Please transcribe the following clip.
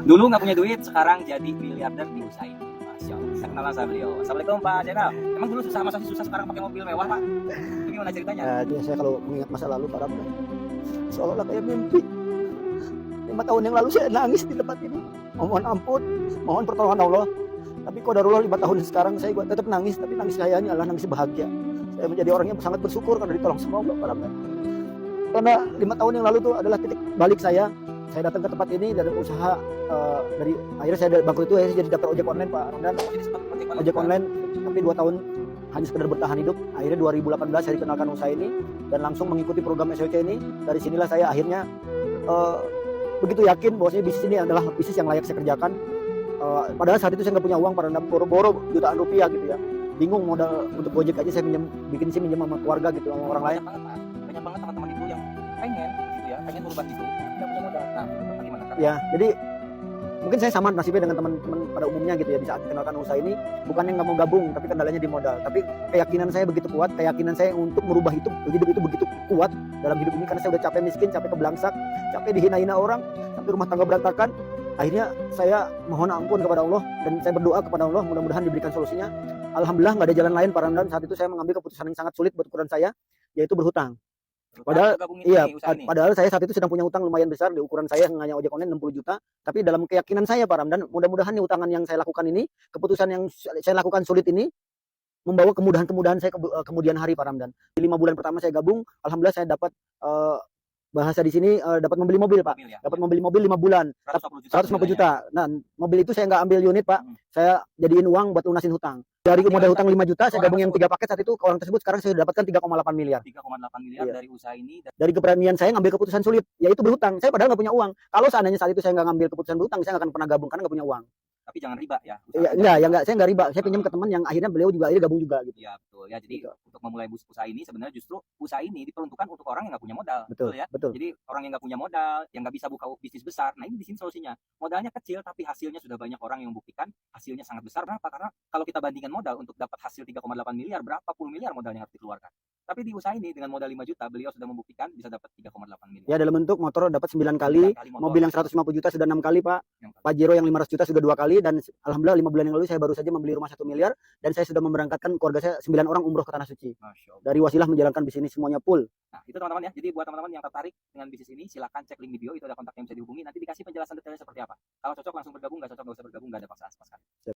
Dulu nggak punya duit, sekarang jadi miliarder di usaha ini. Masya Allah. Saya kenal sama beliau. Assalamualaikum Pak Jenal. Emang dulu susah, masa sih susah sekarang pakai mobil mewah Pak? Itu gimana ceritanya? Jadi saya kalau mengingat masa lalu Pak Ramdan, seolah-olah kayak mimpi. 5 tahun yang lalu saya nangis di tempat ini. Mohon ampun, mohon pertolongan Allah. Tapi qadarullah 5 tahun sekarang saya tetap nangis, tapi nangis saya ini adalah nangis bahagia. Saya menjadi orang yang sangat bersyukur karena ditolong sama Allah Pak Ramdan. Karena 5 tahun yang lalu itu adalah titik balik saya. Saya datang ke tempat ini dari usaha dari akhirnya saya bangkrut itu saya jadi daftar ojek online Pak Ramdan. Jadi sempat Ojek online, tapi 2 tahun hanya sekedar bertahan hidup. Akhirnya 2018 saya dikenalkan usaha ini dan langsung mengikuti program SOC ini. Dari sinilah saya akhirnya begitu yakin bahwasanya bisnis ini adalah bisnis yang layak saya kerjakan. Padahal saat itu saya nggak punya uang, pada boro-boro jutaan rupiah gitu ya. Bingung modal untuk Gojek aja saya bikin sih minjem sama keluarga gitu, sama orang lain. Banyak banget teman-teman itu yang pengen gitu ya, pengen merubah itu, nggak punya modal. Nah, gimana Kak? Ya, jadi mungkin saya sama nasibnya dengan teman-teman pada umumnya gitu ya. Di saat dikenalkan usaha ini, bukannya nggak mau gabung, tapi kendalanya di modal. Tapi keyakinan saya begitu kuat, keyakinan saya untuk merubah hidup itu begitu kuat dalam hidup ini, karena saya udah capek miskin, capek kebelangsak, capek dihina-hina orang, sampai rumah tangga berantakan. Akhirnya saya mohon ampun kepada Allah dan saya berdoa kepada Allah, mudah-mudahan diberikan solusinya. Alhamdulillah nggak ada jalan lain Pak Ramdan. Saat itu saya mengambil keputusan yang sangat sulit buat ukuran saya, yaitu berhutang. Padahal padahal saya saat itu sedang punya utang lumayan besar. Di ukuran saya yang hanya ojek online 60 juta. Tapi dalam keyakinan saya Pak Ramdan, mudah-mudahan nih utangan yang saya lakukan ini, keputusan yang saya lakukan sulit ini membawa kemudahan-kemudahan saya kemudian hari Pak Ramdan. Di 5 bulan pertama saya gabung, alhamdulillah saya dapat bahasa di sini dapat membeli mobil Pak. Dapat membeli mobil 5 bulan 150 juta. Nah, mobil itu saya nggak ambil unit Pak. Saya jadiin uang buat lunasin hutang. Dari modal hutang 5 juta saya gabung yang 3 paket saat itu, ke orang tersebut sekarang saya sudah dapatkan 3,8 miliar. 3,8 miliar dari usaha ini. Dari keberanian saya ngambil keputusan sulit, yaitu berhutang. Saya padahal nggak punya uang. Kalau seandainya saat itu saya nggak ngambil keputusan berhutang, saya nggak akan pernah gabung karena nggak punya uang. Tapi jangan riba ya. Iya, saya nggak riba. Saya pinjam ke teman yang akhirnya beliau juga akhirnya gabung juga gitu. Iya, betul. Ya, jadi untuk memulai usaha ini sebenarnya justru usaha ini diperuntukkan untuk orang yang nggak punya modal. Betul ya. Betul. Jadi orang yang nggak punya modal, yang nggak bisa buka bisnis besar. Nah, ini di sini solusinya. Modalnya kecil tapi hasilnya sudah banyak orang yang membuktikan hasilnya sangat besar. Kenapa? Karena kalau kita bandingkan modal untuk dapat hasil 3,8 miliar, berapa puluh miliar modalnya harus dikeluarkan. Tapi di usaha ini dengan modal 5 juta, beliau sudah membuktikan bisa dapat 3,8 miliar. Ya, dalam bentuk motor dapat 9 kali, mobil yang 150 juta sudah 6 kali Pak. Pajero yang 500 juta sudah 2 kali, dan alhamdulillah 5 bulan yang lalu saya baru saja membeli rumah 1 miliar dan saya sudah memberangkatkan keluarga saya 9 orang umroh ke Tanah Suci. Dari wasilah menjalankan bisnis semuanya full. Nah, itu teman-teman ya. Jadi buat teman-teman yang tertarik dengan bisnis ini, silakan cek link video, itu ada kontak yang bisa dihubungi. Nanti dikasih penjelasan detailnya seperti apa. Kalau cocok langsung bergabung, nggak cocok nggak usah bergabung, nggak ada paksaan sama sekali.